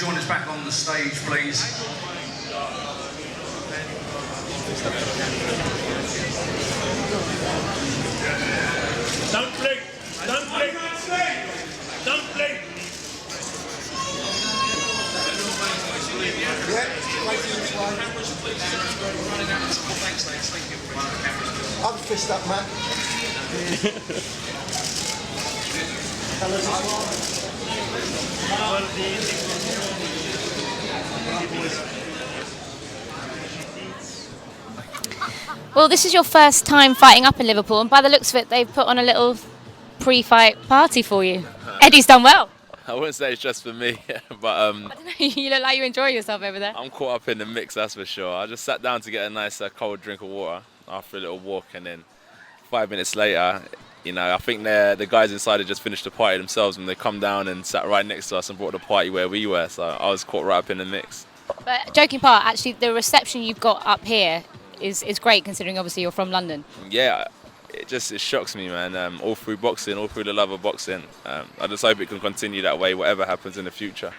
join us back on the stage, please. Don't blink! Don't blink! Don't blink! I'll fist up, Matt. Well, this is your first time fighting up in Liverpool, and by the looks of it, they've put on a little pre-fight party for you. Eddie's done well. I wouldn't say it's just for me, but I don't know, you look like you're enjoying yourself over there. I'm caught up in the mix, that's for sure. I just sat down to get a nice cold drink of water after a little walk, and then 5 minutes later, you know, I think the guys inside had just finished the party themselves, and they come down and sat right next to us and brought the party where we were, so I was caught right up in the mix. But joking apart, actually, the reception you've got up here is great, considering obviously you're from London. Yeah, it shocks me, man. All through boxing, all through the love of boxing. I just hope it can continue that way, whatever happens in the future.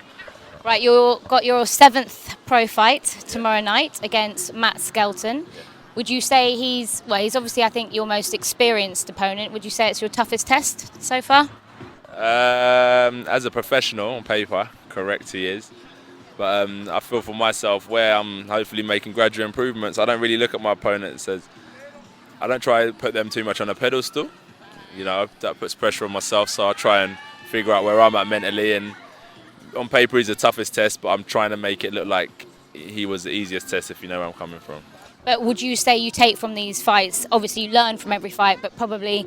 Right, you've got your 7th pro fight tomorrow night against Matt Skelton. Yeah. Would you say he's obviously, I think, your most experienced opponent. Would you say it's your toughest test so far? As a professional on paper, correct, he is. But I feel for myself, where I'm hopefully making gradual improvements, I don't really look at my opponents as, I don't try to put them too much on a pedestal. You know, that puts pressure on myself, so I try and figure out where I'm at mentally. And on paper, he's the toughest test, but I'm trying to make it look like he was the easiest test, if you know where I'm coming from. But would you say you take from these fights, obviously you learn from every fight, but probably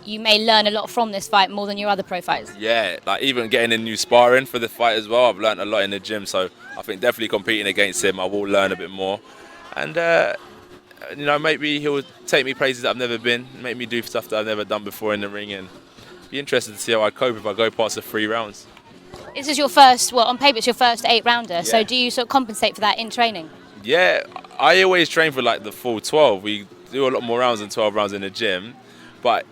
you may learn a lot from this fight more than your other pro fights? Yeah, like even getting in new sparring for the fight as well, I've learned a lot in the gym, so I think definitely competing against him, I will learn a bit more. And, you know, maybe he'll take me places that I've never been, make me do stuff that I've never done before in the ring, and be interested to see how I cope if I go past the 3 rounds. This is your first, well, on paper it's your first 8-rounder, Yeah. so do you sort of compensate for that in training? Yeah, I always train for like the full 12. We do a lot more rounds than 12 rounds in the gym, but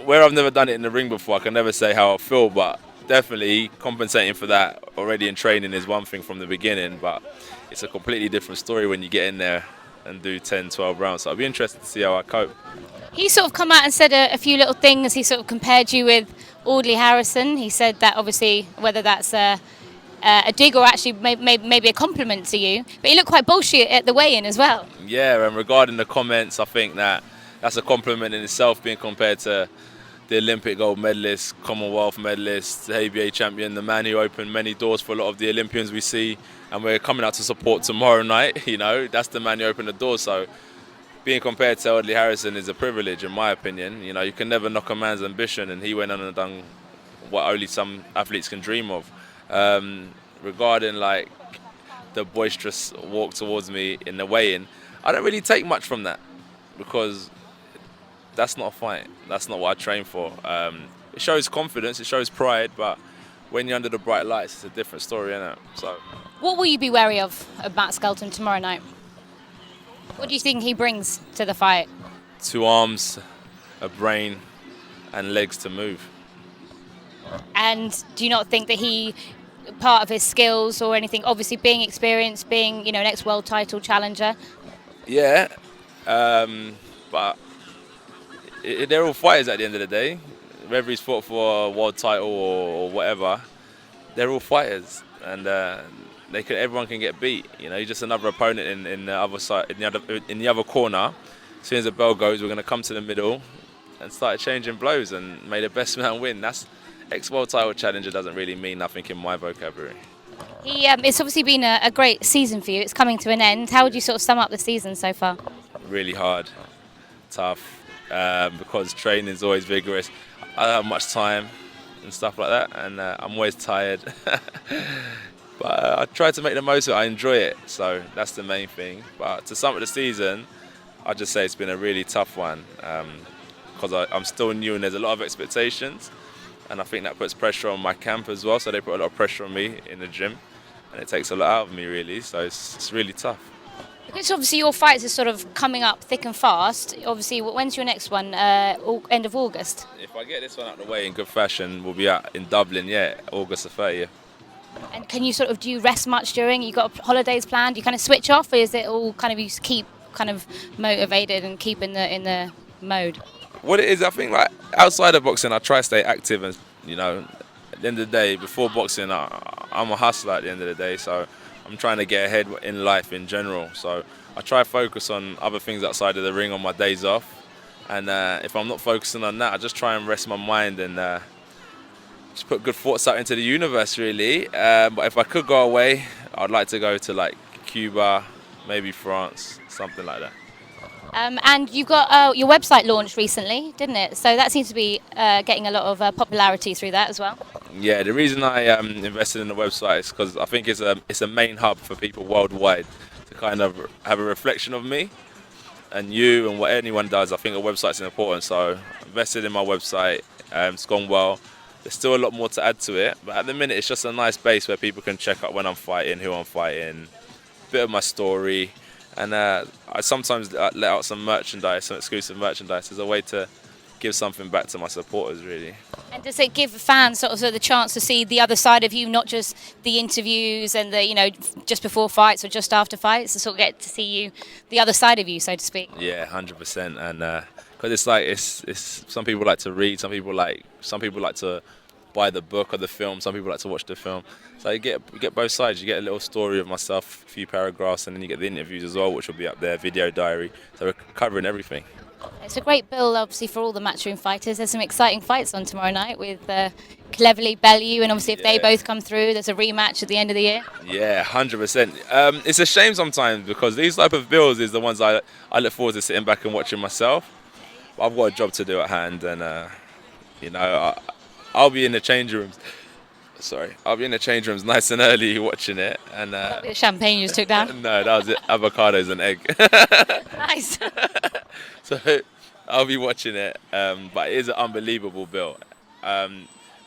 where I've never done it in the ring before, I can never say how I feel, but definitely compensating for that already in training is one thing from the beginning, but it's a completely different story when you get in there and do 10, 12 rounds. So I'll be interested to see how I cope. He sort of come out and said a few little things. He sort of compared you with Audley Harrison. He said that obviously, whether that's a dig or actually maybe a compliment to you, but he looked quite bullshit at the weigh-in as well. Yeah, and regarding the comments, I think that's a compliment in itself, being compared to the Olympic gold medalist, Commonwealth medalist, the ABA champion, the man who opened many doors for a lot of the Olympians we see, and we're coming out to support tomorrow night. You know, that's the man who opened the door. So being compared to Audley Harrison is a privilege, in my opinion. You know, you can never knock a man's ambition, and he went on and done what only some athletes can dream of. Regarding like the boisterous walk towards me in the weigh-in, I don't really take much from that, because that's not a fight. That's not what I train for. It shows confidence, it shows pride, but when you're under the bright lights, it's a different story, isn't it? So, What will you be wary of Matt Skelton tomorrow night? What do you think he brings to the fight? 2 arms, a brain, and legs to move. And do you not think that part of his skills or anything, obviously being experienced, being, you know, an ex-world title challenger? Yeah, but they're all fighters at the end of the day. Whether he's fought for a world title or whatever, they're all fighters, and everyone can get beat. You know, he's just another opponent in the other side, in the other corner. As soon as the bell goes, we're going to come to the middle and start exchanging blows, and may the best man win. That's ex-world title challenger doesn't really mean nothing in my vocabulary. It's obviously been a great season for you. It's coming to an end. How would you sort of sum up the season so far? Really hard, tough, because training is always vigorous. I don't have much time and stuff like that, and I'm always tired. But I try to make the most of it. I enjoy it, so that's the main thing. But to sum up the season, I'd just say it's been a really tough one, because I'm still new and there's a lot of expectations, and I think that puts pressure on my camp as well. So they put a lot of pressure on me in the gym, and it takes a lot out of me, really. So it's really tough. Because obviously your fights are sort of coming up thick and fast. Obviously, when's your next one? End of August? If I get this one out of the way in good fashion, we'll be out in Dublin, August the 30th. And can you do you rest much during? You got holidays planned? Do you kind of switch off, or is it all kind of you just keep kind of motivated and keep in the mode? What it is, I think, like outside of boxing, I try to stay active, and at the end of the day, before boxing, I'm a hustler at the end of the day, so I'm trying to get ahead in life in general. So I try to focus on other things outside of the ring on my days off, and if I'm not focusing on that, I just try and rest my mind and just put good thoughts out into the universe, really. But if I could go away, I'd like to go to like Cuba, maybe France, something like that. And you've got your website launched recently, didn't it? So that seems to be getting a lot of popularity through that as well. Yeah, the reason I invested in the website is because I think it's a main hub for people worldwide to kind of have a reflection of me and you and what anyone does. I think a website's important, so I invested in my website. It's gone well. There's still a lot more to add to it, but at the minute it's just a nice base where people can check out when I'm fighting, who I'm fighting, a bit of my story. And I sometimes let out some merchandise, some exclusive merchandise, as a way to give something back to my supporters, really. And does it give fans sort of the chance to see the other side of you, not just the interviews and the just before fights or just after fights, to sort of get to see you, the other side of you, so to speak? Yeah, 100%. And because it's like it's some people like to read, some people like to buy the book or the film, some people like to watch the film. So you get both sides. You get a little story of myself, a few paragraphs, and then you get the interviews as well, which will be up there, video diary. So we're covering everything. It's a great bill, obviously, for all the Matchroom fighters. There's some exciting fights on tomorrow night with Cleverly, Bellew, and obviously if they both come through, there's a rematch at the end of the year. Yeah, 100%. It's a shame sometimes because these type of bills is the ones I look forward to sitting back and watching myself. I've got a job to do at hand, and I'll be in the change rooms. I'll be in the change rooms nice and early watching it. And The champagne you just took down? No, that was it. Avocados and egg. Nice. So I'll be watching it. But it is an unbelievable bill.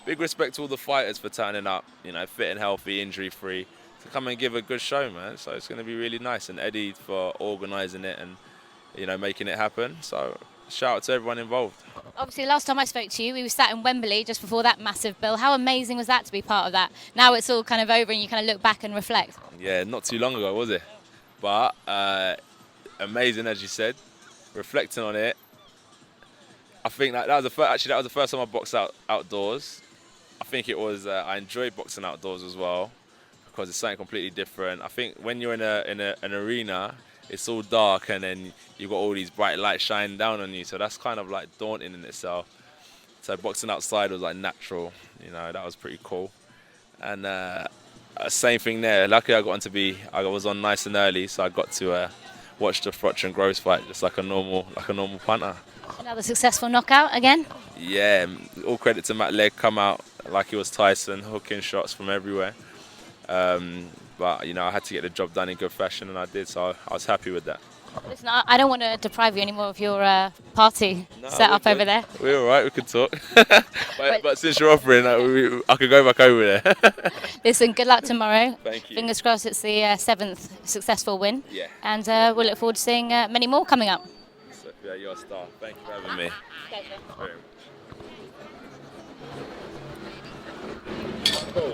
Big respect to all the fighters for turning up, fit and healthy, injury-free, to come and give a good show, man. So it's going to be really nice. And Eddie for organising it and, making it happen. So shout out to everyone involved. Obviously, last time I spoke to you, we were sat in Wembley just before that massive bill. How amazing was that to be part of that? Now it's all kind of over and you kind of look back and reflect. Yeah, not too long ago, was it? But amazing, as you said. Reflecting on it, I think that was the first time I boxed outdoors. I think it was. I enjoyed boxing outdoors as well because it's something completely different. I think when you're in an arena, it's all dark and then you've got all these bright lights shining down on you, so that's kind of like daunting in itself. So boxing outside was like natural, that was pretty cool. And same thing there. Luckily I was on nice and early, so I got to watch the Frotch and Gross fight just like a normal punter. Another successful knockout again? Yeah, all credit to Matt Leg, come out like he was Tyson, hooking shots from everywhere. But I had to get the job done in good fashion, and I did, so I was happy with that. Listen, I don't want to deprive you anymore of your party set up over there. We're all right, we can talk. but since you're offering, I could go back over there. Listen, good luck tomorrow. Thank you. Fingers crossed it's the 7th successful win. Yeah. And we'll look forward to seeing many more coming up. Sophia, you're a star. Thank you for having me. Pleasure. Very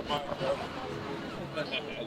much.